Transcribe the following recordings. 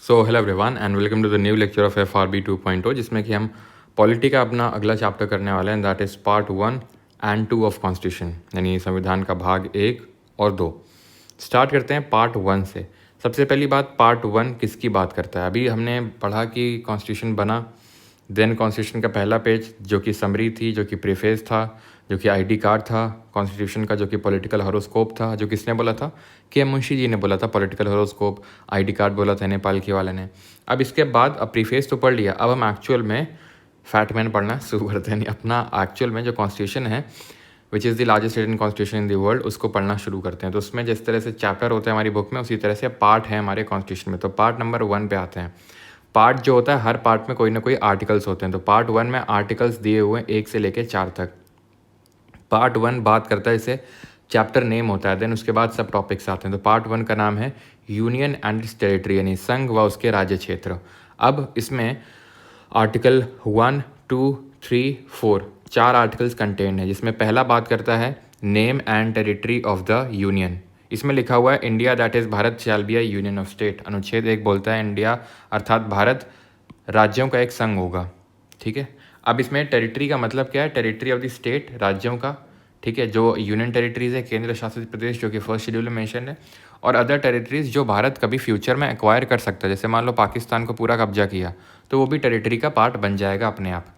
So hello everyone and welcome to the new lecture of FRB 2.0 जिसमें कि हम polity का अपना अगला चैप्टर करने वाले हैं that is part 1 and 2 of constitution यानी संविधान का भाग 1 और 2। स्टार्ट करते हैं पार्ट 1 से। सबसे पहली बात, पार्ट 1 किसकी बात करता है? अभी हमने पढ़ा कि कॉन्स्टिट्यूशन बना, देन कॉन्स्टिट्यूशन का पहला पेज जो कि समरी थी, जो कि प्रीफेस था, जो कि आईडी कार्ड था कॉन्स्टिट्यूशन का, जो कि पॉलिटिकल हॉरोस्कोप था, जो किसने बोला था? के मुंशी जी ने बोला था पॉलिटिकल हॉरोस्कोप। आईडी कार्ड बोला था नेपाल के वाले ने। अब इसके बाद अब प्रीफेस तो पढ़ लिया, अब हम एक्चुअल में फैटमैन पढ़ना शुरू करते हैं। अपना एक्चुअल में जो कॉन्स्टिट्यूशन है which is the largest written constitution in the world, उसको पढ़ना शुरू करते हैं। तो उसमें जिस तरह से चैप्टर होते हैं हमारी बुक में, उसी तरह से पार्ट है हमारे कॉन्स्टिट्यूशन में। तो पार्ट नंबर 1 पे आते हैं। पार्ट जो होता है, हर पार्ट में कोई ना कोई आर्टिकल्स होते हैं। तो पार्ट 1 में आर्टिकल्स दिए हुए हैं 1 से लेकर 4 तक। पार्ट 1 बात करता है, इसे चैप्टर नेम होता है, देन उसके बाद सब टॉपिक्स आते हैं। तो पार्ट 1 का नाम है यूनियन एंड इट्स टेरिटरी यानी संघ व उसके राज्य क्षेत्र। अब इसमें आर्टिकल 1, 2, 3, 4 4 आर्टिकल्स कंटेंट है, जिसमें पहला बात करता है name and territory of the union. इसमें लिखा हुआ है India that is Bharat shall be a union of state. अनुच्छेद 1 बोलता है इंडिया अर्थात भारत राज्यों का एक संघ होगा। ठीक है। अब इसमें टेरिटरी का मतलब क्या है? टेरिटरी ऑफ द स्टेट, राज्यों का। ठीक है। जो यूनियन टेरिटरीज है, केंद्र शासित प्रदेश, जो कि फर्स्ट शेड्यूल में मेंशन है, और अदर टेरिटरीज जो भारत कभी फ्यूचर में एक्वायर कर सकता है। जैसे मान लो पाकिस्तान को पूरा कब्जा किया तो वो भी टेरिटरी का पार्ट बन जाएगा अपने आप।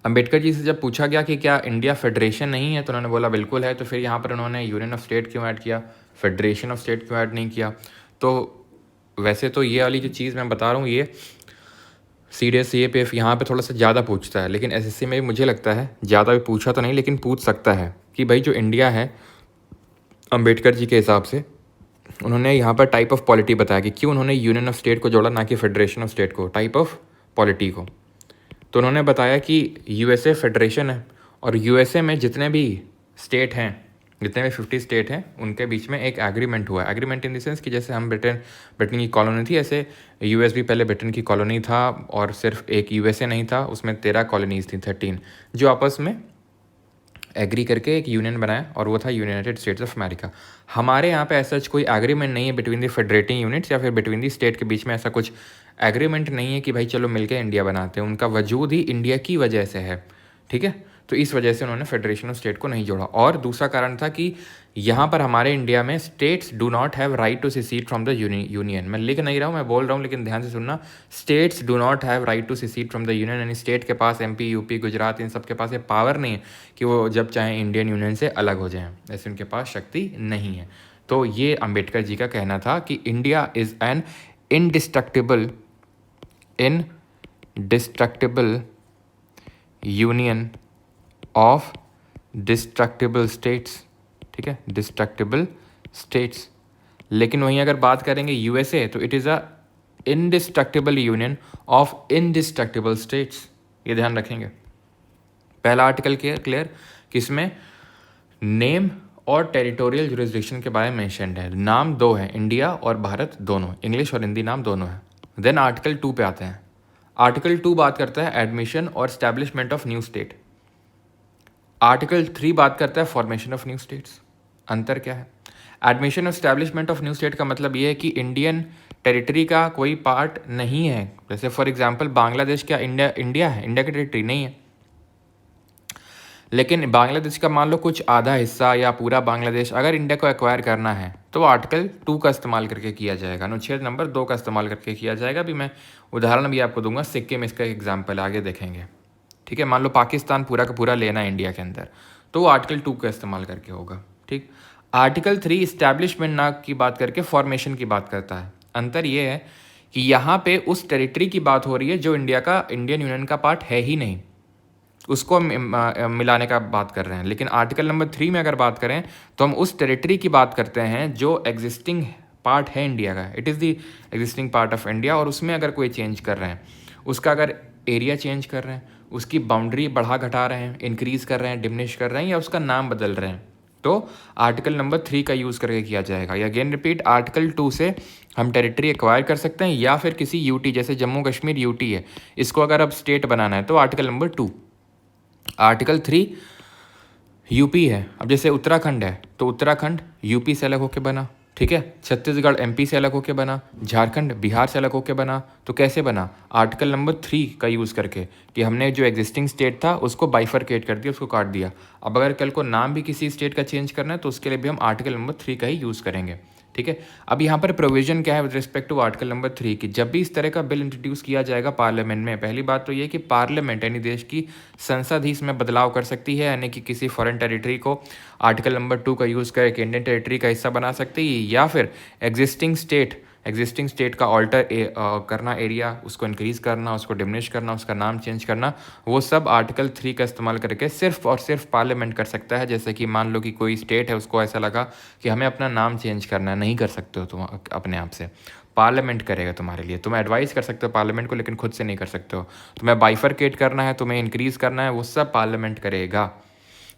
अंबेडकर जी से जब पूछा गया कि क्या इंडिया फेडरेशन नहीं है, तो उन्होंने बोला बिल्कुल है। तो फिर यहाँ पर उन्होंने यूनियन ऑफ स्टेट क्यों ऐड किया, फेडरेशन ऑफ स्टेट क्यों ऐड नहीं किया? तो वैसे तो ये वाली जो चीज़ मैं बता रहा हूँ, ये सीडीएस CAPF यहाँ पे थोड़ा सा ज़्यादा पूछता है, लेकिन SSC में भी मुझे लगता है ज़्यादा भी पूछा तो नहीं, लेकिन पूछ सकता है कि भाई जो इंडिया है अंबेडकर जी के हिसाब से, उन्होंने यहाँ पर टाइप ऑफ पॉलिटी बताया कि क्यों उन्होंने यूनियन ऑफ स्टेट को जोड़ा, ना कि फेडरेशन ऑफ स्टेट को, टाइप ऑफ पॉलिटी को। तो उन्होंने बताया कि USA फेडरेशन है और USA में जितने भी स्टेट हैं, जितने भी 50 स्टेट हैं, उनके बीच में एक एग्रीमेंट हुआ है। एग्रीमेंट इन द सेंस कि जैसे हम ब्रिटेन की कॉलोनी थी, ऐसे US भी पहले ब्रिटेन की कॉलोनी था, और सिर्फ एक USA नहीं था, उसमें 13 कॉलोनीज थी, 13, जो आपस में एग्री करके एक यूनियन बनाया, और वो था यूनाइटेड स्टेट्स ऑफ अमेरिका। हमारे यहाँ पे ऐसा कोई एग्रीमेंट नहीं है बिटवीन द फेडरेटिंग यूनिट्स या फिर बिटवीन द स्टेट के बीच में, ऐसा कुछ एग्रीमेंट नहीं है कि भाई चलो मिलके इंडिया बनाते हैं। उनका वजूद ही इंडिया की वजह से है। ठीक है। तो इस वजह से उन्होंने फेडरेशन ऑफ स्टेट को नहीं जोड़ा। और दूसरा कारण था कि यहाँ पर हमारे इंडिया में states do not have right to secede from the union. मैं लिख नहीं रहा हूँ, मैं बोल रहा हूँ, लेकिन ध्यान से सुनना। States do not have right to secede from the union, यानी स्टेट के पास MP, UP, गुजरात, इन सब के पास ये पावर नहीं है कि वो जब चाहे इंडियन यूनियन से अलग हो जाएं, ऐसे उनके पास शक्ति नहीं है। तो ये अंबेडकर जी का कहना था कि India is an indestructible union of destructible states. ठीक है, डिस्ट्रक्टिबल स्टेट्स। लेकिन वहीं अगर बात करेंगे USA, तो it is a indestructible union of indestructible states. ये ध्यान रखेंगे। पहला आर्टिकल क्लियर किसमें? नेम और टेरिटोरियल जुरिस्डिक्शन के बारे में मेंशन्ड है। नाम 2 है, इंडिया और भारत दोनों, इंग्लिश और हिंदी नाम दोनों है। देन आर्टिकल 2 पे आते हैं। आर्टिकल 2 बात करता है एडमिशन और establishment of new state. Article 3 बात करता है फॉर्मेशन ऑफ न्यू स्टेट्स। अंतर क्या है? एडमिशन और स्टैब्लिशमेंट ऑफ न्यू स्टेट का मतलब ये है कि इंडियन टेरिटरी का कोई पार्ट नहीं है। जैसे फॉर एग्जांपल बांग्लादेश क्या इंडिया है? इंडिया की टेरिटरी नहीं है। लेकिन बांग्लादेश का मान लो कुछ आधा हिस्सा या पूरा बांग्लादेश अगर इंडिया को एक्वायर करना है, तो आर्टिकल 2 का इस्तेमाल करके किया जाएगा, अनुच्छेद नंबर 2 का इस्तेमाल करके किया जाएगा। अभी मैं उदाहरण भी आपको दूंगा, सिक्किम इसका एग्जाम्पल आगे देखेंगे। ठीक है। मान लो पाकिस्तान पूरा का पूरा लेना है इंडिया के अंदर, तो वो आर्टिकल 2 का इस्तेमाल करके होगा। ठीक। आर्टिकल 3 इस्टेब्लिशमेंट ना की बात करके फॉर्मेशन की बात करता है। अंतर ये है कि यहाँ पे उस टेरिटरी की बात हो रही है जो इंडियन यूनियन का पार्ट है ही नहीं, उसको मिलाने का बात कर रहे हैं। लेकिन आर्टिकल नंबर 3 में अगर बात करें तो हम उस टेरिटरी की बात करते हैं जो एग्जिस्टिंग पार्ट है इंडिया का, it is the existing part of India, और उसमें अगर कोई चेंज कर रहे हैं, उसका अगर एरिया चेंज कर रहे हैं, उसकी बाउंड्री बढ़ा घटा रहे हैं, इंक्रीज कर रहे हैं, डिमिनिश कर रहे हैं, या उसका नाम बदल रहे हैं, तो आर्टिकल नंबर 3 का यूज़ करके किया जाएगा। या अगेन रिपीट, आर्टिकल 2 से हम टेरिटरी एक्वायर कर सकते हैं, या फिर किसी यूटी, जैसे जम्मू कश्मीर यूटी है, इसको अगर अब स्टेट बनाना है तो आर्टिकल नंबर 2। आर्टिकल 3 यूपी है, अब जैसे उत्तराखंड है तो उत्तराखंड यूपी से अलग होकर बना। ठीक है। छत्तीसगढ़ एमपी से अलग होकर बना, झारखंड बिहार से अलग होकर बना। तो कैसे बना? आर्टिकल नंबर 3 का यूज़ करके, कि हमने जो एग्जिस्टिंग स्टेट था उसको बाइफरकेट कर दिया, उसको काट दिया। अब अगर कल को नाम भी किसी स्टेट का चेंज करना है तो उसके लिए भी हम आर्टिकल नंबर 3 का ही यूज़ करेंगे। ठीक है। अब यहाँ पर प्रोविजन क्या है with respect to article number 3 की, जब भी इस तरह का बिल इंट्रोड्यूस किया जाएगा पार्लियामेंट में, पहली बात तो ये कि पार्लियामेंट यानी देश की संसद ही इसमें बदलाव कर सकती है, यानी कि किसी फॉरेन टेरिटरी को आर्टिकल नंबर 2 का यूज़ करके इंडियन टेरिटरी का हिस्सा बना सकती है, या फिर एग्जिस्टिंग स्टेट का ऑल्टर करना, एरिया उसको इंक्रीज़ करना, उसको डिमिनिश करना, उसका नाम चेंज करना, वो सब आर्टिकल 3 का इस्तेमाल करके सिर्फ और सिर्फ पार्लियामेंट कर सकता है। जैसे कि मान लो कि कोई स्टेट है, उसको ऐसा लगा कि हमें अपना नाम चेंज करना है, नहीं कर सकते हो तुम अपने आप से, पार्लियामेंट करेगा तुम्हारे लिए। तुम एडवाइस कर सकते हो पार्लियामेंट को, लेकिन खुद से नहीं कर सकते हो। तुम्हें बाइफरकेट करना है, तुम्हें इंक्रीज़ करना है, वो सब पार्लियामेंट करेगा।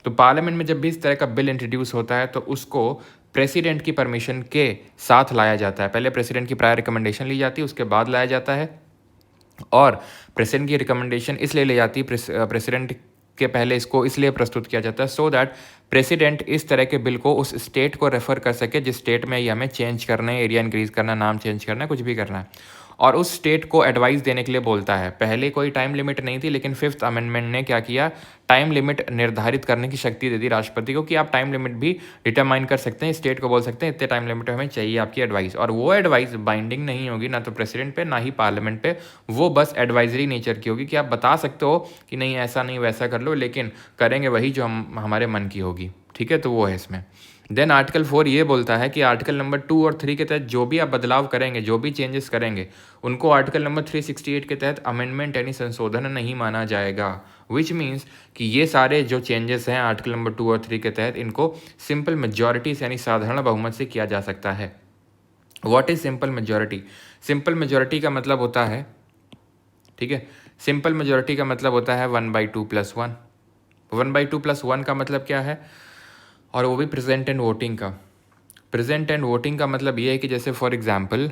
तो पार्लियामेंट में जब भी इस तरह का बिल इंट्रोड्यूस होता है तो उसको प्रेसिडेंट की परमिशन के साथ लाया जाता है। पहले प्रेसिडेंट की प्रायर रिकमेंडेशन ली जाती है, उसके बाद लाया जाता है। और प्रेसिडेंट की रिकमेंडेशन इसलिए ली जाती है, प्रेसिडेंट के पहले इसको इसलिए प्रस्तुत किया जाता है सो दैट प्रेसिडेंट इस तरह के बिल को उस स्टेट को रेफर कर सके जिस स्टेट में ये हमें चेंज करना है, एरिया इंक्रीज करना, नाम चेंज करना है, कुछ भी करना है, और उस स्टेट को एडवाइस देने के लिए बोलता है। पहले कोई टाइम लिमिट नहीं थी, लेकिन 5th अमेंडमेंट ने क्या किया, टाइम लिमिट निर्धारित करने की शक्ति दे दी राष्ट्रपति को, कि आप टाइम लिमिट भी डिटरमाइन कर सकते हैं, स्टेट को बोल सकते हैं इतने टाइम लिमिट हमें चाहिए आपकी एडवाइस, और वो एडवाइस बाइंडिंग नहीं होगी ना तो प्रेसिडेंट पे ना ही पार्लियामेंट पे, वो बस एडवाइजरी नेचर की होगी कि आप बता सकते हो कि नहीं ऐसा नहीं वैसा कर लो, लेकिन करेंगे वही जो हम हमारे मन की होगी। ठीक है, तो वो है इसमें। देन आर्टिकल 4 ये बोलता है कि आर्टिकल नंबर 2 और 3 के तहत जो भी आप बदलाव करेंगे, जो भी चेंजेस करेंगे, उनको आर्टिकल नंबर 368 के तहत अमेंडमेंट यानी संशोधन नहीं माना जाएगा। विच मीन्स कि ये सारे जो चेंजेस हैं आर्टिकल नंबर 2 और 3 के तहत, इनको सिंपल मेजॉरिटी से यानी साधारण बहुमत से किया जा सकता है। What is simple majority? Simple majority का मतलब होता है, ठीक है, सिंपल मेजॉरिटी का मतलब होता है 1/2+1। 1/2+1 का मतलब क्या है? और वो भी प्रेजेंट एंड वोटिंग का। प्रेजेंट एंड वोटिंग का मतलब ये है कि जैसे फॉर एग्जांपल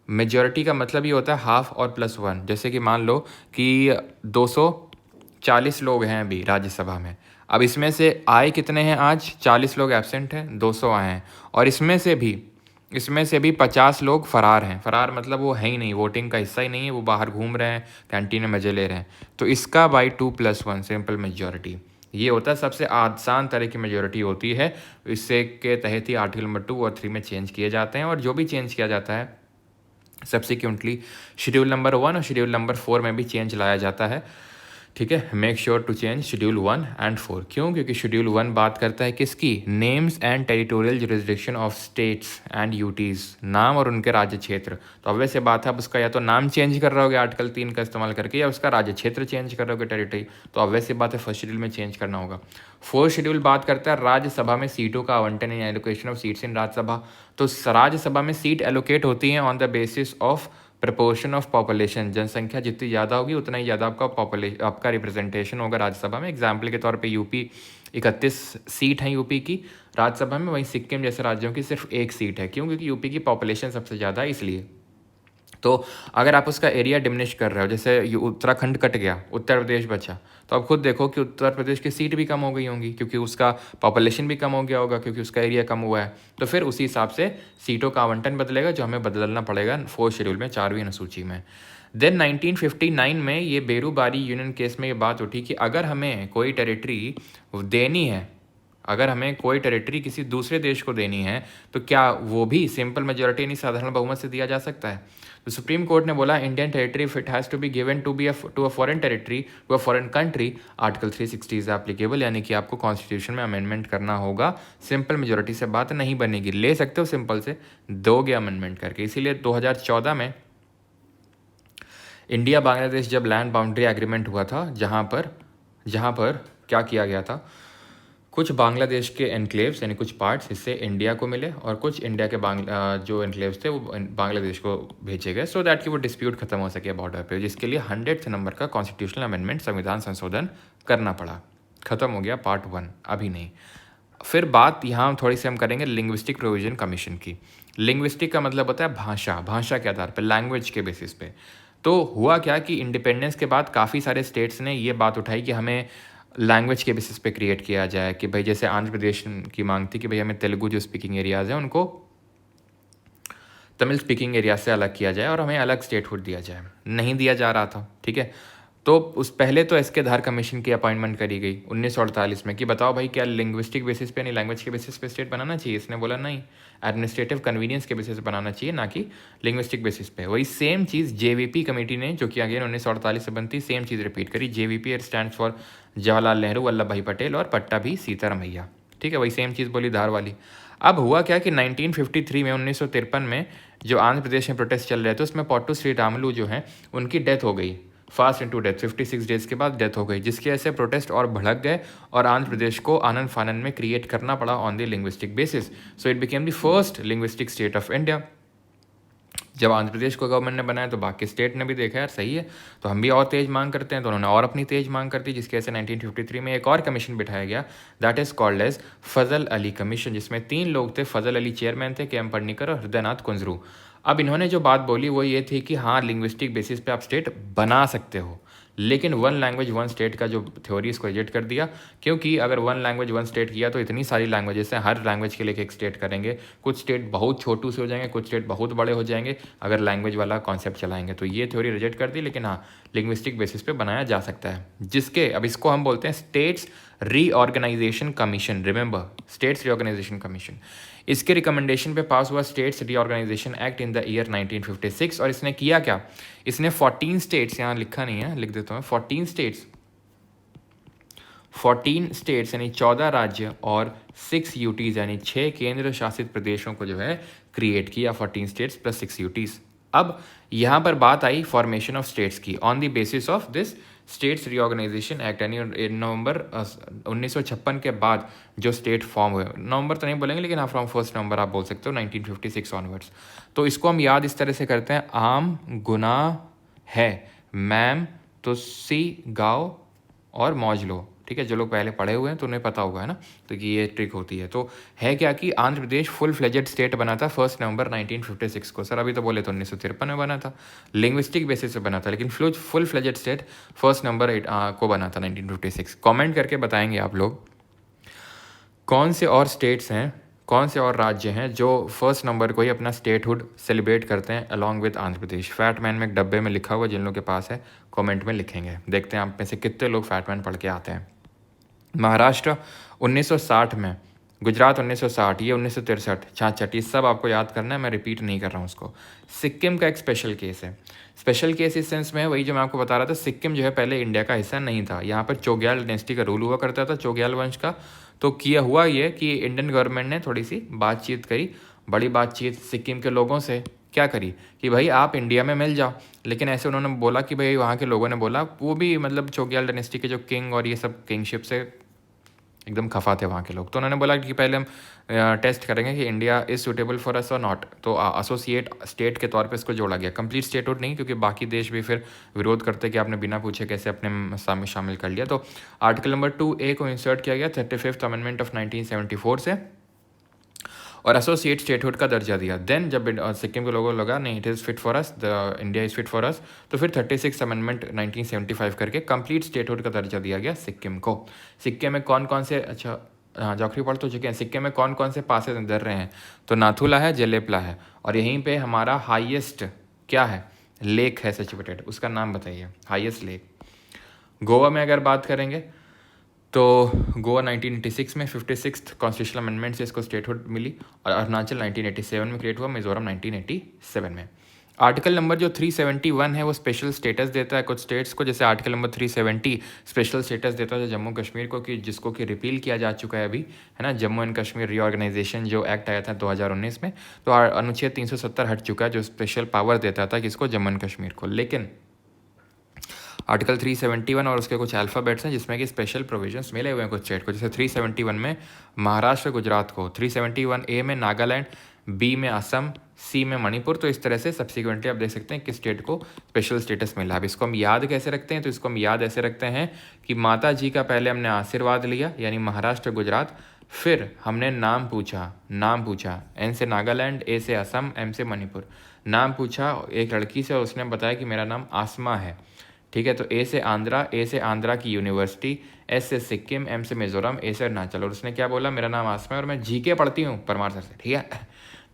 मेजॉरिटी का मतलब ये होता है हाफ और +1। जैसे कि मान लो कि 240 लोग हैं अभी राज्यसभा में, अब इसमें से आए कितने हैं? आज 40 लोग एब्सेंट हैं, 200 आए हैं, और इसमें से भी 50 लोग फरार हैं। फरार मतलब वो है ही नहीं, वोटिंग का हिस्सा ही नहीं है, वो बाहर घूम रहे हैं, कैंटीन में मजे ले रहे हैं। तो इसका बाई 2+1 सिंपल मेजॉरिटी ये होता है, सबसे आसान तरह की मेजॉरिटी होती है। इससे के तहत ही आर्टिकल नंबर 2 और 3 में चेंज किए जाते हैं, और जो भी चेंज किया जाता है सब्सिक्वेंटली शेड्यूल नंबर 1 और शेड्यूल नंबर 4 में भी चेंज लाया जाता है। ठीक है, make sure to change schedule 1 and 4। क्यों? क्योंकि शेड्यूल 1 बात करता है किसकी? Names and territorial jurisdiction of states and UTs, नाम और उनके राज्य क्षेत्र। तो अब वैसे बात है, अब उसका या तो नाम चेंज कर रहे होगे आर्टिकल 3 का इस्तेमाल करके, या उसका राज्य क्षेत्र चेंज कर रहे होगे, टेरिटरी। तो अब वैसे बात है फर्स्ट शेड्यूल में चेंज करना होगा। 4th शेड्यूल बात करता है राज्यसभा में सीटों का आवंटन या allocation of seats in Rajya Sabha. तो राज्यसभा में सीट एलोकेट होती हैं on the basis of proportion of population. जनसंख्या जितनी ज़्यादा होगी उतना ही ज़्यादा आपका रिप्रेजेंटेशन होगा राज्यसभा में। एग्जाम्पल के तौर पे यूपी 31 सीट हैं यूपी की राज्यसभा में, वहीं सिक्किम जैसे राज्यों की सिर्फ 1 सीट है। क्यों? क्योंकि यूपी की पॉपुलेशन सबसे ज़्यादा है इसलिए। तो अगर आप उसका एरिया डिमिनिश कर रहे हो, जैसे उत्तराखंड कट गया, उत्तर प्रदेश बचा, तो अब खुद देखो कि उत्तर प्रदेश की सीट भी कम हो गई होंगी, क्योंकि उसका पॉपुलेशन भी कम हो गया होगा, क्योंकि उसका एरिया कम हुआ है। तो फिर उसी हिसाब से सीटों का आवंटन बदलेगा, जो हमें बदलना पड़ेगा 4th शेड्यूल में, 4वीं अनुसूची में। देन 1959 में ये बेरूबारी यूनियन केस में ये बात उठी कि अगर हमें कोई टेरिटरी देनी है, अगर हमें कोई टेरिटरी किसी दूसरे देश को देनी है, तो क्या वो भी सिंपल मेजॉरिटी यानी साधारण बहुमत से दिया जा सकता है? तो सुप्रीम कोर्ट ने बोला Indian territory if it has to be given to a foreign territory, to a foreign country, article 360 is applicable. यानी कि आपको कॉन्स्टिट्यूशन में अमेंडमेंट करना होगा, सिंपल मेजॉरिटी से बात नहीं बनेगी। ले सकते हो सिंपल से, दोगे अमेंडमेंट करके। इसीलिए 2014 में इंडिया बांग्लादेश जब लैंड बाउंड्री एग्रीमेंट हुआ था, जहाँ पर क्या किया गया था, कुछ बांग्लादेश के एनक्लेव्स यानी कुछ पार्ट्स हिस्से इंडिया को मिले, और कुछ इंडिया के जो एनक्लेव्स थे वो बांग्लादेश को भेजे गए, सो दैट कि वो डिस्प्यूट खत्म हो सके बॉर्डर पे, जिसके लिए 100th नंबर का कॉन्स्टिट्यूशनल अमेंडमेंट, संविधान संशोधन करना पड़ा। खत्म हो गया पार्ट 1, अभी नहीं। फिर बात यहाँ थोड़ी सी हम करेंगे लिंग्विस्टिक प्रोविजन कमीशन की। लिंग्विस्टिक का मतलब होता है भाषा के आधार पर, लैंग्वेज के बेसिस पे। तो हुआ क्या कि इंडिपेंडेंस के बाद काफ़ी सारे स्टेट्स ने ये बात उठाई कि हमें लैंग्वेज के बेसिस पे क्रिएट किया जाए, कि भाई जैसे आंध्र प्रदेश की मांग थी कि भाई हमें तेलुगु जो स्पीकिंग एरियाज़ हैं उनको तमिल स्पीकिंग एरिया से अलग किया जाए और हमें अलग स्टेटहुड दिया जाए। नहीं दिया जा रहा था, ठीक है। तो उस पहले तो एस के धार कमीशन की अपॉइंटमेंट करी गई 1948 में कि बताओ भाई क्या लिंग्विस्टिक बेसिस पे, नहीं लैंग्वेज के बेसिस पे स्टेट बनाना चाहिए। इसने बोला नहीं, एडमिनिस्ट्रेटिव कन्वीनियंस के बेसिस पे बनाना चाहिए, ना कि लिंग्विस्टिक बेसिस पे। वही सेम चीज़ जेवीपी कमेटी ने, जो कि अगेन 1948 से बनती, सेम चीज़ रिपीट करी। JVP stand for Jawaharlal Nehru, Vallabh भाई पटेल और पट्टा भी सीतारमैया, ठीक है। वही सेम चीज़ बोली धार वाली। अब हुआ क्या कि 1953 में, 1953 में जो आंध्र प्रदेश में प्रोटेस्ट चल रहे थे, उसमें पोट्टू श्रीरामुलु जो हैं उनकी डेथ हो गई, फास्ट इनटू डेथ, 56 डेज के बाद डेथ हो गई, जिसकी वजह से प्रोटेस्ट और भड़क गए और आंध्र प्रदेश को आनंद फानंद में क्रिएट करना पड़ा on the linguistic basis. So it became the first linguistic state of India. जब आंध्र प्रदेश को गवर्नमेंट ने बनाया तो बाकी स्टेट ने भी देखा यार सही है, तो हम भी और तेज मांग करते हैं, तो उन्होंने और अपनी तेज मांग कर दी, जिसकी वजह से 1953 में एक और कमीशन बिठाया गया, that is called as Fazal Ali commission, जिसमें 3 लोग थे। फजल अली चेयरमैन थे, के एम पढ़नीकर और हृदयनाथ कुंजरू। अब इन्होंने जो बात बोली वो ये थी कि हाँ, लिंग्विस्टिक बेसिस पे आप स्टेट बना सकते हो, लेकिन वन लैंग्वेज वन स्टेट का जो थ्योरी इसको रिजेक्ट कर दिया, क्योंकि अगर वन लैंग्वेज वन स्टेट किया तो इतनी सारी लैंग्वेजेस हैं, हर लैंग्वेज के लिए एक स्टेट करेंगे, कुछ स्टेट बहुत छोटू से हो जाएंगे, कुछ स्टेट बहुत बड़े हो जाएंगे अगर लैंग्वेज वाला कॉन्सेप्ट चलाएंगे। तो ये थ्योरी रिजेक्ट कर दी, लेकिन हाँ, लिंग्विस्टिक बेसिस पे बनाया जा सकता है, जिसके अब इसको हम बोलते हैं states reorganisation commission. Remember, states reorganisation commission. इसके रिकमेंडेशन पे पास हुआ states reorganisation act in the year 1956। और इसने किया क्या, इसने 14 स्टेट्स, यहाँ लिखा नहीं है, लिख देता हूँ, 14 स्टेट्स यानी 14 राज्य और 6 यूटीज यानी 6 केंद्र शासित प्रदेशों को जो है क्रिएट किया, 14 स्टेट्स प्लस 6 यूटीज। अब यहाँ पर बात आई फॉर्मेशन ऑफ स्टेट्स की on the basis of this states reorganisation act, यानी नवंबर 1956 के बाद जो स्टेट फॉर्म हुए, नवंबर तो नहीं बोलेंगे लेकिन हाँ, फ्रॉम 1 नवंबर आप बोल सकते हो 1956 ऑनवर्ड्स। तो इसको हम याद इस तरह से करते हैं, आम गुनाह है मैम तुस्सी गाओ और मौज लो, ठीक है। जो लोग पहले पढ़े हुए हैं तो उन्हें पता होगा, है ना, तो कि ये ट्रिक होती है। तो है क्या कि Andhra Pradesh full fledged state बना था 1 नवंबर 1956 को। सर अभी तो बोले तो 1953 में बना था, लिंग्विस्टिक बेसिस पे बना था, लेकिन फुल फ्लेजेड स्टेट 1 नवंबर को बना था 1956। कमेंट करके बताएंगे आप लोग कौन से और स्टेट्स हैं, कौन से और राज्य हैं जो 1 नवंबर को ही अपना स्टेटहुड सेलिब्रेट करते हैं अलॉन्ग विद आंध्र प्रदेश। फैटमैन में एक डब्बे में लिखा हुआ, जिन लोगों के पास है कमेंट में लिखेंगे। देखते हैं आप में से कितने लोग फैटमैन पढ़ के आते हैं। महाराष्ट्र 1960 में, गुजरात 1960, ये 1963, 66, ये सब आपको याद करना है, मैं रिपीट नहीं कर रहा हूँ उसको। सिक्किम का एक स्पेशल केस है। स्पेशल केस इस सेंस में है, वही जो मैं आपको बता रहा था, सिक्किम जो है पहले इंडिया का हिस्सा नहीं था, यहाँ पर चोग्याल डायनेस्टी का रूल हुआ करता था, चोग्याल वंश का। तो किया हुआ ये कि इंडियन गवर्नमेंट ने थोड़ी सी बातचीत करी, बड़ी बातचीत सिक्किम के लोगों से, क्या करी कि भाई आप इंडिया में मिल जाओ, लेकिन ऐसे उन्होंने बोला कि भाई वहाँ के लोगों ने बोला, वो भी मतलब चोग्याल डायनेस्टी के जो किंग और ये सब किंगशिप से एकदम खफा थे वहाँ के लोग, तो उन्होंने बोला कि पहले हम टेस्ट करेंगे कि India is suitable for us और नॉट। तो एसोसिएट स्टेट के तौर पे इसको जोड़ा गया, कंप्लीट स्टेटहुड नहीं, क्योंकि बाकी देश भी फिर विरोध करते कि आपने बिना पूछे कैसे अपने में शामिल कर लिया। तो आर्टिकल नंबर 2A को इंसर्ट किया गया 35th अमेंडमेंट ऑफ 1974 से, और एसोसिएट स्टेटहुड का दर्जा दिया। देन जब सिक्किम के लोगों को लगा नहीं it is fit for us, the India is fit for us, तो फिर 36 अमेंडमेंट 1975 करके कंप्लीट स्टेटहुड का दर्जा दिया गया सिक्किम को। सिक्किम में कौन कौन से, अच्छा हाँ जॉग्रफी पढ़ तो चुके हैं, सिक्किम में कौन कौन से पासेस दर रहे हैं, तो नाथुला है, जेलेपला है, और यहीं पे हमारा हाईएस्ट क्या है, लेक है सिचुएटेड, उसका नाम बताइए, हाईएस्ट लेक। गोवा में अगर बात करेंगे तो गोवा 1986 में 56th कॉन्स्टिट्यूशनल अमेंडमेंट से इसको स्टेटहुड मिली, और अरुणाचल 1987 में क्रिएट हुआ, मिजोरम 1987 में। आर्टिकल नंबर जो 371 है वो स्पेशल स्टेटस देता है कुछ स्टेट्स को, जैसे आर्टिकल नंबर 370 स्पेशल स्टेटस देता है जम्मू कश्मीर को, कि जिसको कि रिपील किया जा चुका है अभी, है ना, जम्मू एंड कश्मीर रीऑर्गेनाइजेशन जो एक्ट आया था 2019 में, तो अनुच्छेद 370 हट चुका है जो स्पेशल पावर देता था किसको, जम्मू एंड कश्मीर को। लेकिन आर्टिकल 371 और उसके कुछ अल्फ़ाबेट्स हैं जिसमें कि स्पेशल प्रोविजंस मिले हुए हैं कुछ स्टेट को, जैसे 371 में महाराष्ट्र गुजरात को, 371A में नागालैंड, B में असम, C में मणिपुर। तो इस तरह से सब्सिक्वेंटली आप देख सकते हैं कि स्टेट को स्पेशल स्टेटस मिला। अब इसको हम याद कैसे रखते हैं, तो इसको हम याद ऐसे रखते हैं कि माता जी का पहले हमने आशीर्वाद लिया, यानी महाराष्ट्र गुजरात, फिर हमने नाम पूछा, N से नागालैंड, A से असम, M से मणिपुर। नाम पूछा एक लड़की से और उसने बताया कि मेरा नाम आसमा है, ठीक है। तो ए से आंध्रा की यूनिवर्सिटी, एस से सिक्किम, एम से मिजोरम, ए से अरुणाचल, और उसने क्या बोला, मेरा नाम आसमा है और मैं जीके पढ़ती हूँ परमार सर से, ठीक है।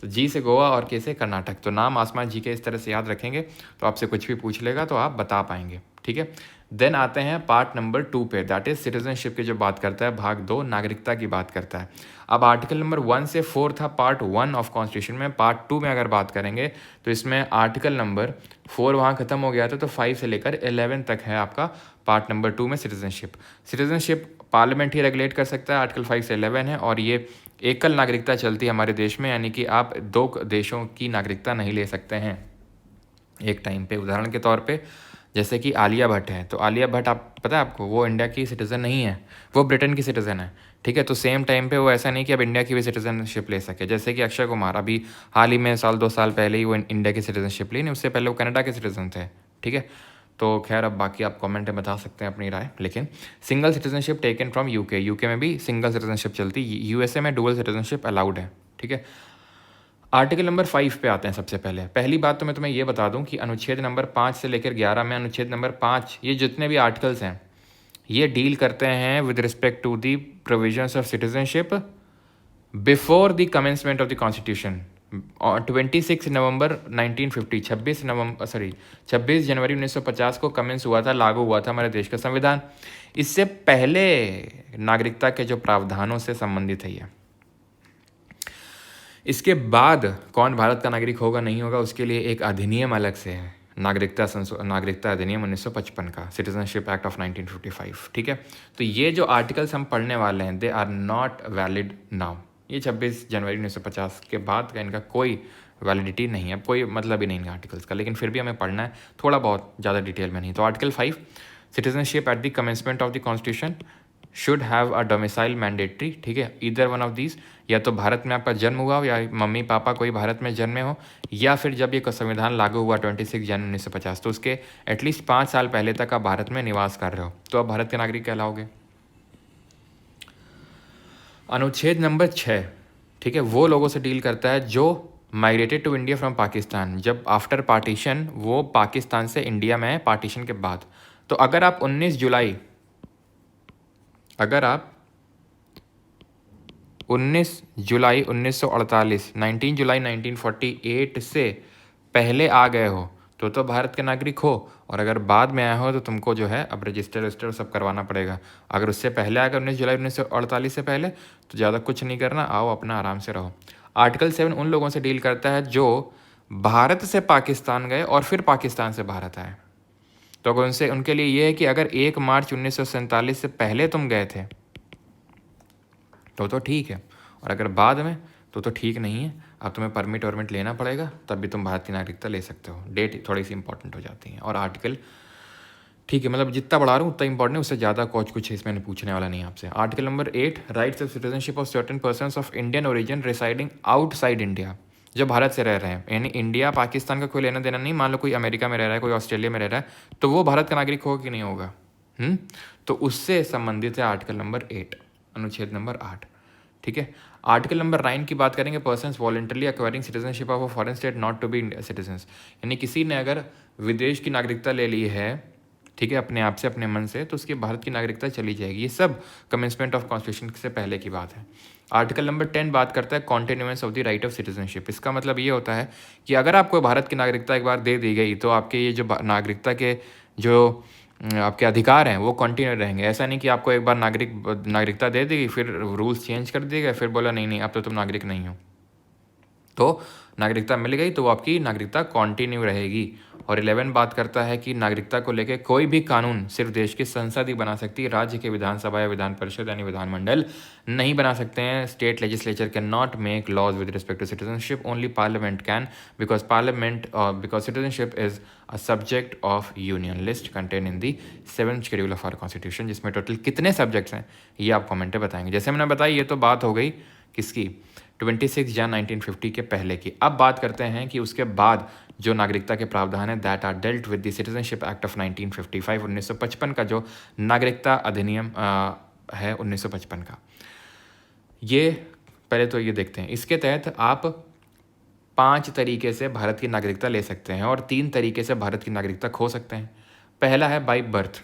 तो जी से गोवा और के से कर्नाटक। तो नाम आसमान जी के इस तरह से याद रखेंगे तो आपसे कुछ भी पूछ लेगा तो आप बता पाएंगे, ठीक है। देन आते हैं पार्ट नंबर 2 पे, दैट इज सिटीजनशिप की जो बात करता है, भाग 2 नागरिकता की बात करता है। अब आर्टिकल नंबर 1 से 4 था पार्ट 1 ऑफ कॉन्स्टिट्यूशन में, पार्ट 2 में अगर बात करेंगे तो इसमें आर्टिकल नंबर 4 वहाँ खत्म हो गया था, तो 5 से लेकर 11 तक है आपका पार्ट नंबर 2 में सिटीजनशिप पार्लियामेंट ही रेगुलेट कर सकता है, आर्टिकल 5 से 11 है। और ये एकल नागरिकता चलती है हमारे देश में, यानी कि आप 2 देशों की नागरिकता नहीं ले सकते हैं एक टाइम पे। उदाहरण के तौर पे जैसे कि आलिया भट्ट है, तो आलिया भट्ट आप पता है आपको, वो इंडिया की सिटीज़न नहीं है, वो ब्रिटेन की सिटीज़न है, ठीक है। तो सेम टाइम पे वो ऐसा नहीं कि अब इंडिया की भी सिटीजनशिप ले सके। जैसे कि अक्षय कुमार अभी हाल ही में 1-2 साल पहले ही वो इंडिया की सिटीजनशिप ली, नहीं उससे पहले वो कनाडा के सिटीजन थे, ठीक है। तो खैर अब बाकी आप कमेंट में बता सकते हैं अपनी राय। लेकिन single citizenship taken from UK में भी सिंगल सिटीजनशिप चलती, यूएसए में डुअल सिटीजनशिप अलाउड है, ठीक है। आर्टिकल नंबर 5 पे आते हैं। सबसे पहले पहली बात तो मैं तुम्हें ये बता दूं कि अनुच्छेद नंबर 5 से लेकर 11 में अनुच्छेद नंबर 5 ये जितने भी आर्टिकल्स हैं ये डील करते हैं with respect to the provisions of citizenship before the commencement of the constitution. 26 नवंबर 1950 26 जनवरी 1950 को कमेंस हुआ था, लागू हुआ था हमारे देश का संविधान। इससे पहले नागरिकता के जो प्रावधानों से संबंधित है ये। इसके बाद कौन भारत का नागरिक होगा नहीं होगा उसके लिए एक अधिनियम अलग से है, नागरिकता अधिनियम 1955 का, सिटीजनशिप एक्ट ऑफ 1955, ठीक है। तो ये जो आर्टिकल्स हम पढ़ने वाले हैं they are not valid now. ये 26 जनवरी 1950 के बाद का इनका कोई वैलिडिटी नहीं है, कोई मतलब ही नहीं है आर्टिकल्स का, लेकिन फिर भी हमें पढ़ना है थोड़ा बहुत, ज़्यादा डिटेल में नहीं। तो article 5, citizenship at the commencement of the constitution should have a domicile mandatory, ठीक है, ईदर वन ऑफ दीज, या तो भारत में आपका जन्म हुआ हो या मम्मी पापा कोई भारत में जन्मे हो, या फिर जब ये संविधान लागू हुआ 26 जनवरी 1950 तो उसके एटलीस्ट 5 साल पहले तक आप भारत में निवास कर रहे हो तो आप भारत के नागरिक कहलाओगे। अनुच्छेद नंबर 6, ठीक है, वो लोगों से डील करता है जो migrated to India from Pakistan, जब आफ्टर पार्टीशन वो पाकिस्तान से इंडिया में है पार्टीशन के बाद। तो अगर आप 19 जुलाई 1948 19 जुलाई 1948 से पहले आ गए हो तो भारत के नागरिक हो, और अगर बाद में आए हो तो तुमको जो है अब रजिस्टर सब करवाना पड़ेगा। अगर उससे पहले आकर 19 जुलाई 1948 से पहले तो ज़्यादा कुछ नहीं करना, आओ अपना आराम से रहो। आर्टिकल 7 उन लोगों से डील करता है जो भारत से पाकिस्तान गए और फिर पाकिस्तान से भारत आए। तो अगर उनसे उनके लिए ये है कि अगर 1 मार्च 1947 से पहले तुम गए थे तो ठीक है, और अगर बाद में तो ठीक नहीं है, अब तुम्हें परमिट लेना पड़ेगा, तब भी तुम भारत की नागरिकता ले सकते हो। डेट थोड़ी सी इंपॉर्टेंट हो जाती है। और आर्टिकल, ठीक है, मतलब जितना बढ़ा रहा हूँ उतना इंपॉर्टेंट है, उससे ज़्यादा कुछ इसमें पूछने वाला नहीं आपसे। Article number 8, rights of citizenship of certain persons of Indian origin residing outside India, जो भारत से रह रहे हैं, यानी इंडिया पाकिस्तान का कोई लेना देना नहीं। मान लो कोई अमेरिका में रह रहा है, कोई ऑस्ट्रेलिया में रह रहा है, तो वो भारत का नागरिक होगा कि नहीं होगा? तो उससे संबंधित है आर्टिकल नंबर 8, अनुच्छेद नंबर 8, ठीक है। आर्टिकल नंबर 9 की बात करेंगे, persons voluntarily acquiring citizenship of a foreign state not to be citizens, यानी किसी ने अगर विदेश की नागरिकता ले ली है, ठीक है, अपने आप से अपने मन से, तो उसकी भारत की नागरिकता चली जाएगी। ये सब कमेंसमेंट ऑफ कॉन्स्टिट्यूशन से पहले की बात है। आर्टिकल नंबर 10 बात करता है continuance of the right of citizenship. इसका मतलब ये होता है कि अगर आपको भारत की नागरिकता एक बार दे दी गई तो आपके ये जो नागरिकता के जो आपके अधिकार हैं वो कंटिन्यू रहेंगे। ऐसा नहीं कि आपको एक बार नागरिकता दे देगी फिर रूल्स चेंज कर दिए गए, फिर बोला नहीं अब तो तुम नागरिक नहीं हो। तो नागरिकता मिल गई तो वो आपकी नागरिकता कंटिन्यू रहेगी। और 11 बात करता है कि नागरिकता को लेकर कोई भी कानून सिर्फ देश की संसद ही बना सकती है, राज्य के विधानसभा या विधान परिषद यानी विधानमंडल नहीं बना सकते हैं। State legislature can not make laws with respect to citizenship, only parliament can, because citizenship is a subject of union list contain in the 7th schedule of our constitution, जिसमें टोटल कितने सब्जेक्ट्स हैं ये आप comment में बताएंगे। जैसे मैंने बताया ये तो बात हो गई किसकी, 26 जनवरी 1950 के पहले की। अब बात करते हैं कि उसके बाद जो नागरिकता के प्रावधान है that are dealt with the citizenship act of 1955, 1955 का जो नागरिकता अधिनियम है 1955 का। ये पहले तो ये देखते हैं, इसके तहत आप 5 तरीके से भारत की नागरिकता ले सकते हैं और 3 तरीके से भारत की नागरिकता खो सकते हैं। पहला है बाई बर्थ।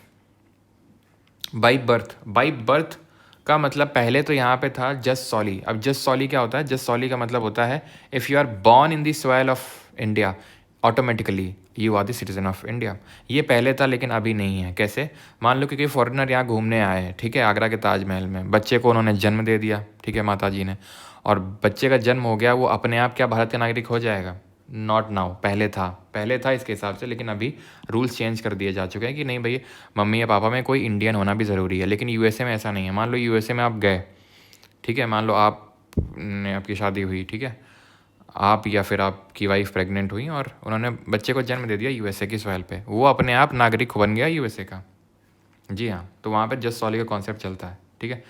का मतलब पहले तो यहाँ पे था जस्ट सॉली। अब जस्ट सॉली क्या होता है? जस्ट सॉली का मतलब होता है if you are born in the soil of India automatically you are the citizen of India. ये पहले था लेकिन अभी नहीं है। कैसे? मान लो कि कोई फॉरेनर यहाँ घूमने आए हैं, ठीक है, आगरा के ताजमहल में, बच्चे को उन्होंने जन्म दे दिया, ठीक है, माता जी ने, और बच्चे का जन्म हो गया, वो अपने आप क्या भारत का नागरिक हो जाएगा? नॉट नाउ, पहले था इसके हिसाब से, लेकिन अभी रूल्स चेंज कर दिए जा चुके हैं कि नहीं भाई, मम्मी या पापा में कोई इंडियन होना भी ज़रूरी है। लेकिन यूएसए में ऐसा नहीं है। मान लो यूएसए में आप गए, ठीक है, मान लो आपकी शादी हुई, ठीक है, आप या फिर आपकी वाइफ प्रेग्नेंट हुई और उन्होंने बच्चे को जन्म दे दिया यूएसए की सॉइल पे, वो अपने आप नागरिक बन गया यूएसए का। जी हाँ, तो वहाँ पे जस्ट सॉली का कॉन्सेप्ट चलता है, ठीक है।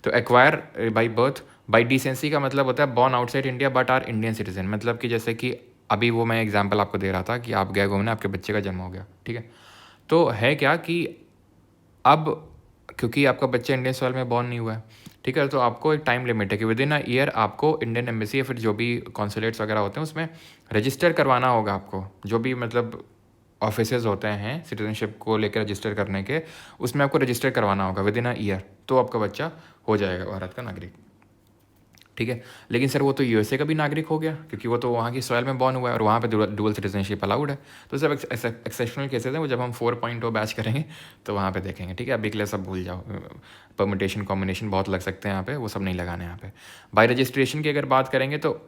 तो acquire by birth, by descent का मतलब होता है born outside India but are Indian citizen. मतलब कि जैसे कि अभी वो मैं एग्जांपल आपको दे रहा था कि आप गए घूमने, आपके बच्चे का जन्म हो गया, ठीक है। तो है क्या कि अब क्योंकि आपका बच्चा इंडियन सॉइल में बॉर्न नहीं हुआ है, ठीक है, तो आपको एक टाइम लिमिट है कि विद इन अ ईयर आपको इंडियन एम्बेसी या फिर जो भी कॉन्सुलेट्स वगैरह होते हैं उसमें रजिस्टर करवाना होगा आपको। जो भी मतलब ऑफिसेज होते हैं सिटीजनशिप को लेकर रजिस्टर करने के, उसमें आपको रजिस्टर करवाना होगा विद इन अ ईयर, तो आपका बच्चा हो जाएगा भारत का नागरिक, ठीक है। लेकिन सर वो तो यूएसए का भी नागरिक हो गया क्योंकि वो तो वहाँ की सॉइल में बॉर्न हुआ है और वहाँ पे डुअल सिटीजनशिप अलाउड है। तो सब एक्सेप्शनल केसेस हैं, वो जब हम 4.0 बैच करेंगे तो वहाँ पे देखेंगे, ठीक है। अभी के लिए सब भूल जाओ, परमिटेशन कॉम्बिनेशन बहुत लग सकते हैं यहाँ पे, वो सब नहीं लगाने यहाँ पे। बाय रजिस्ट्रेशन की अगर बात करेंगे तो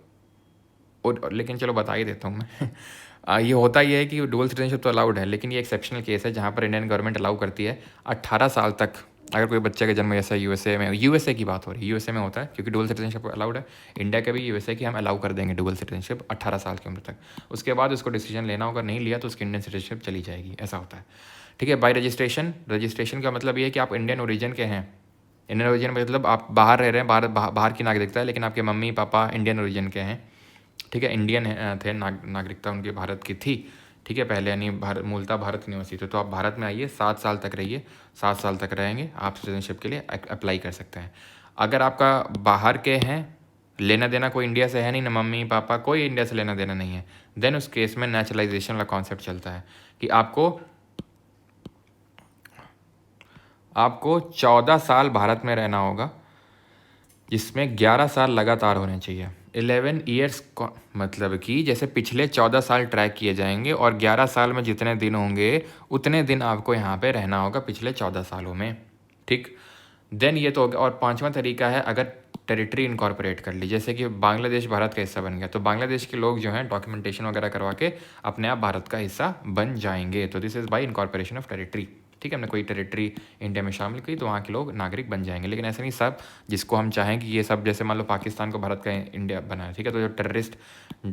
लेकिन चलो बता ही देता हूँ मैं ये होता ही है कि डुअल सिटीजनशिप तो अलाउड है, लेकिन ये एक्सेप्शनल केस है जहाँ पर इंडियन गवर्नमेंट अलाउ करती है 18 साल तक अगर कोई बच्चे का जन्म जैसा यूएसए की बात हो रही है, यूएसए में होता है क्योंकि डुअल सिटीजनशिप अलाउड है। इंडिया के भी यूएसए की हम अलाउ कर देंगे डुअल सिटीजनशिप 18 साल की उम्र तक। उसके बाद उसको डिसीजन लेना होगा, नहीं लिया तो उसकी इंडियन सिटीजनशिप चली जाएगी, ऐसा होता है, ठीक है। बाय रजिस्ट्रेशन का मतलब ये है कि आप इंडियन ओरिजिन के हैं। इंडियन ओरिजिन मतलब आप बाहर रह रहे हैं, बाहर की नागरिकता है, लेकिन आपके मम्मी पापा इंडियन ओरिजिन के हैं, ठीक है, इंडियन थे, नागरिकता उनकी भारत की थी, ठीक है, पहले, यानी मूलतः भारत की निवासी थे। तो आप भारत में आइए, 7 साल तक रहिए, 7 साल तक रहेंगे, आप सिटीजनशिप के लिए अप्लाई कर सकते हैं। अगर आपका बाहर के हैं, लेना देना कोई इंडिया से है नहीं, ना मम्मी पापा, कोई इंडिया से लेना देना नहीं है, देन उस केस में नेचुरलाइजेशन वाला कॉन्सेप्ट चलता है कि आपको 14 साल भारत में रहना होगा, जिसमें 11 साल लगातार होने चाहिए। 11 ईयर्स मतलब कि जैसे पिछले 14 साल ट्रैक किए जाएंगे और 11 साल में जितने दिन होंगे उतने दिन आपको यहाँ पे रहना होगा पिछले 14 सालों में, ठीक। देन ये तो हो गया। और पांचवा तरीका है अगर टेरिटरी इनकॉर्पोरेट कर ली, जैसे कि बांग्लादेश भारत का हिस्सा बन गया, तो बांग्लादेश के लोग जो हैं डॉक्यूमेंटेशन वगैरह करवा के अपने आप भारत का हिस्सा बन जाएंगे। तो this is by incorporation of territory, ठीक है। हमने कोई टेरिटरी इंडिया में शामिल की तो वहाँ के लोग नागरिक बन जाएंगे। लेकिन ऐसे नहीं सब जिसको हम चाहें कि ये सब, जैसे मान लो पाकिस्तान को भारत का इंडिया बनाया, ठीक है, तो जो टेररिस्ट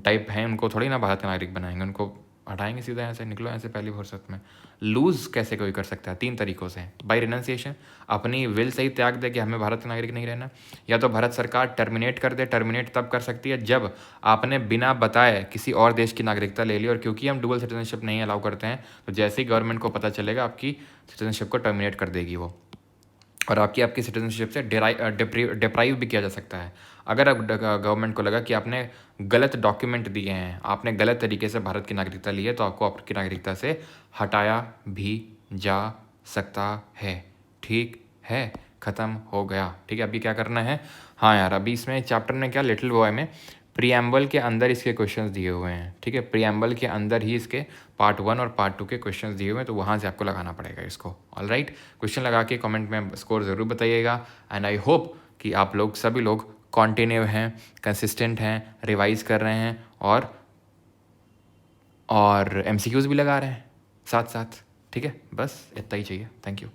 टाइप हैं उनको थोड़ी ना भारत का नागरिक बनाएंगे, उनको हटाएंगे सीधा, यहाँ से निकलो, ऐसे पहली फुर्सत में। लूज़ कैसे कोई कर सकता है? 3 तरीक़ों से। बाय रिनंसिएशन, अपनी विल से ही त्याग दे कि हमें भारत का नागरिक नहीं रहना, या तो भारत सरकार टर्मिनेट कर दे। टर्मिनेट तब कर सकती है जब आपने बिना बताए किसी और देश की नागरिकता ले ली, और क्योंकि हम डुअल सिटीजनशिप नहीं अलाउ करते हैं तो जैसे ही गवर्नमेंट को पता चलेगा आपकी सिटीजनशिप को टर्मिनेट कर देगी वो, और आपकी सिटीजनशिप से डिप्राइव भी किया जा सकता है। अगर अब गवर्नमेंट को लगा कि आपने गलत डॉक्यूमेंट दिए हैं, आपने गलत तरीके से भारत की नागरिकता ली है, तो आपको आपकी नागरिकता से हटाया भी जा सकता है, ठीक है। ख़त्म हो गया, ठीक है। अभी क्या करना है? हाँ यार, अभी इसमें चैप्टर ने क्या, लिटिल बॉय में प्रीएम्बल के अंदर इसके क्वेश्चंस दिए हुए हैं, ठीक है। प्रीएम्बल के अंदर ही इसके पार्ट 1 और पार्ट 2 के क्वेश्चंस दिए हुए हैं, तो वहाँ से आपको लगाना पड़ेगा इसको। ऑल राइट, क्वेश्चन लगा के कमेंट में स्कोर ज़रूर बताइएगा। एंड आई होप कि आप लोग सभी लोग कॉन्टिन्यू हैं, कंसिस्टेंट हैं, रिवाइज कर रहे हैं और MCQs भी लगा रहे हैं साथ साथ, ठीक है। बस इतना ही चाहिए। Thank you.